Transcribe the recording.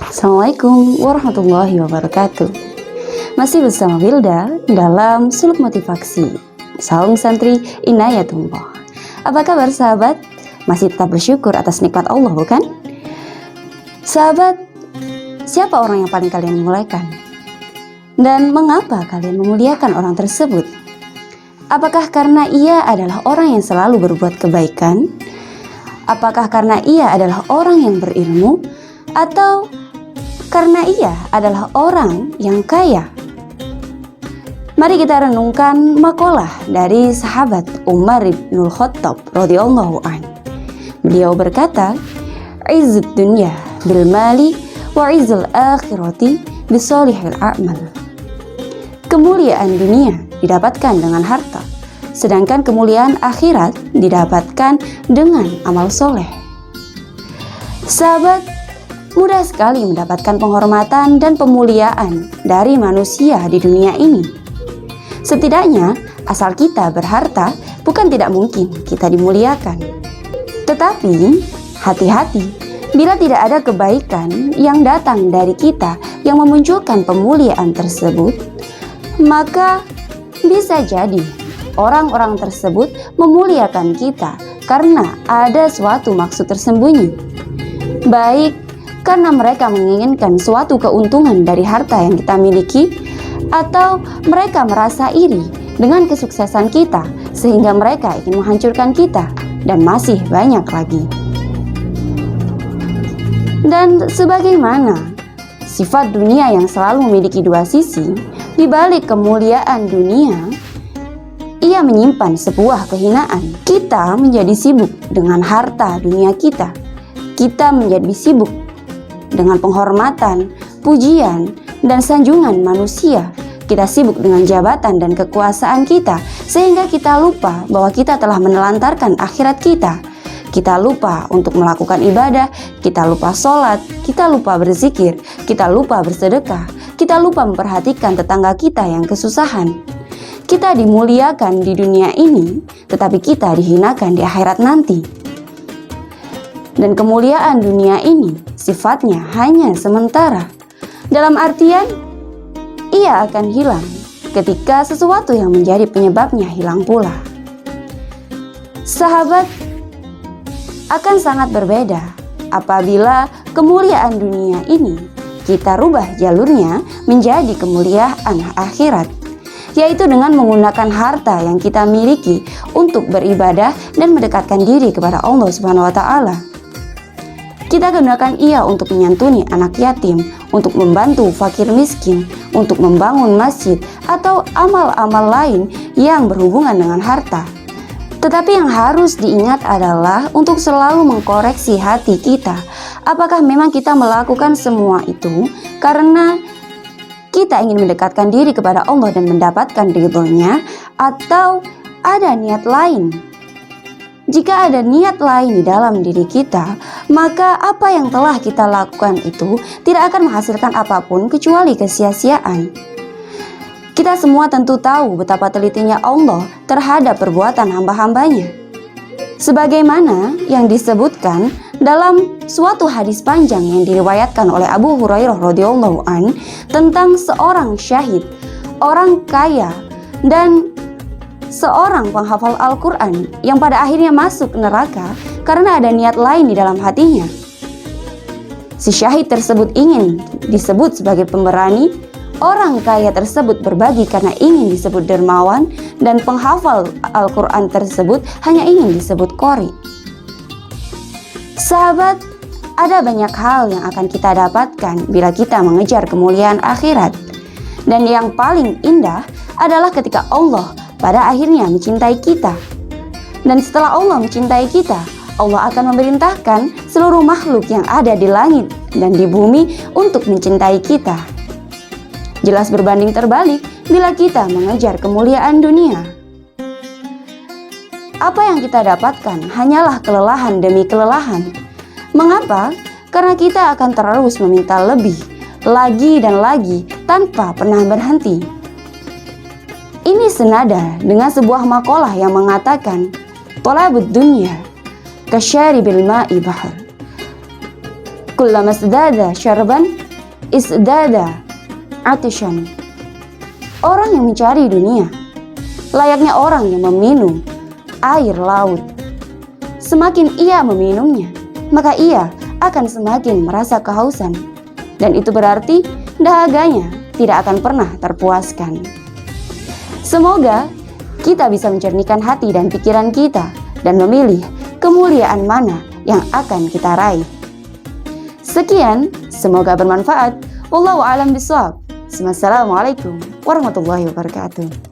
Assalamualaikum warahmatullahi wabarakatuh. Masih bersama Wilda dalam Suluk Motivasi. Salam santri Inayatullah. Apa kabar sahabat? Masih tetap bersyukur atas nikmat Allah, bukan? Sahabat, siapa orang yang paling kalian muliakan? Dan mengapa kalian memuliakan orang tersebut? Apakah karena ia adalah orang yang selalu berbuat kebaikan? Apakah karena ia adalah orang yang berilmu? Atau karena ia adalah orang yang kaya? Mari kita renungkan makalah dari sahabat Umar bin Khattab radhiyallahu an. Beliau berkata, "Izzud dunya bil mali wa izzul akhirati bisolihil a'mal." Kemuliaan dunia didapatkan dengan harta, sedangkan kemuliaan akhirat didapatkan dengan amal soleh. Sahabat, mudah sekali mendapatkan penghormatan dan pemuliaan dari manusia di dunia ini. Setidaknya, asal kita berharta, bukan tidak mungkin kita dimuliakan. Tetapi, hati-hati bila tidak ada kebaikan yang datang dari kita yang memunculkan pemuliaan tersebut, maka bisa jadi orang-orang tersebut memuliakan kita karena ada suatu maksud tersembunyi. Baik karena mereka menginginkan suatu keuntungan dari harta yang kita miliki, atau mereka merasa iri dengan kesuksesan kita sehingga mereka ingin menghancurkan kita, dan masih banyak lagi. Dan sebagaimana sifat dunia yang selalu memiliki dua sisi, di balik kemuliaan dunia, ia menyimpan sebuah kehinaan. Kita menjadi sibuk dengan harta dunia kita. Kita menjadi sibuk dengan penghormatan, pujian, dan sanjungan manusia. Kita sibuk dengan jabatan dan kekuasaan kita, sehingga kita lupa bahwa kita telah menelantarkan akhirat kita. Kita lupa untuk melakukan ibadah, kita lupa sholat, kita lupa berzikir, kita lupa bersedekah, kita lupa memperhatikan tetangga kita yang kesusahan. Kita dimuliakan di dunia ini, tetapi kita dihinakan di akhirat nanti. Dan kemuliaan dunia ini sifatnya hanya sementara. Dalam artian, ia akan hilang ketika sesuatu yang menjadi penyebabnya hilang pula. Sahabat, akan sangat berbeda apabila kemuliaan dunia ini kita rubah jalurnya menjadi kemuliaan akhirat, yaitu dengan menggunakan harta yang kita miliki untuk beribadah dan mendekatkan diri kepada Allah Subhanahu wa Ta'ala. Kita gunakan ia untuk menyantuni anak yatim, untuk membantu fakir miskin, untuk membangun masjid, atau amal-amal lain yang berhubungan dengan harta. Tetapi yang harus diingat adalah untuk selalu mengkoreksi hati kita. Apakah memang kita melakukan semua itu karena kita ingin mendekatkan diri kepada Allah dan mendapatkan ridhonya, atau ada niat lain? Jika ada niat lain di dalam diri kita, maka apa yang telah kita lakukan itu tidak akan menghasilkan apapun kecuali kesia-siaan. Kita semua tentu tahu betapa telitinya Allah terhadap perbuatan hamba-hambanya. Sebagaimana yang disebutkan dalam suatu hadis panjang yang diriwayatkan oleh Abu Hurairah radhiyallahu an tentang seorang syahid, orang kaya, dan seorang penghafal Al-Quran yang pada akhirnya masuk neraka karena ada niat lain di dalam hatinya. Si syahid tersebut ingin disebut sebagai pemberani, orang kaya tersebut berbagi karena ingin disebut dermawan, dan penghafal Al-Quran tersebut hanya ingin disebut qori. Sahabat, ada banyak hal yang akan kita dapatkan bila kita mengejar kemuliaan akhirat. Dan yang paling indah adalah ketika Allah pada akhirnya mencintai kita. Dan setelah Allah mencintai kita, Allah akan memerintahkan seluruh makhluk yang ada di langit dan di bumi untuk mencintai kita. Jelas berbanding terbalik bila kita mengejar kemuliaan dunia. Apa yang kita dapatkan hanyalah kelelahan demi kelelahan. Mengapa? Karena kita akan terus meminta lebih, lagi dan lagi tanpa pernah berhenti. Ini senada dengan sebuah makalah yang mengatakan, "Thalabud dunya kasyaribil ma'i bahr." kullama isdada syarban isdada atishan. Orang yang mencari dunia layaknya orang yang meminum air laut. Semakin ia meminumnya, maka ia akan semakin merasa kehausan, dan itu berarti dahaganya tidak akan pernah terpuaskan. Semoga kita bisa mencernihkan hati dan pikiran kita dan memilih kemuliaan mana yang akan kita raih. Sekian, semoga bermanfaat. Wallahu a'lam bishawab. Wassalamualaikum warahmatullahi wabarakatuh.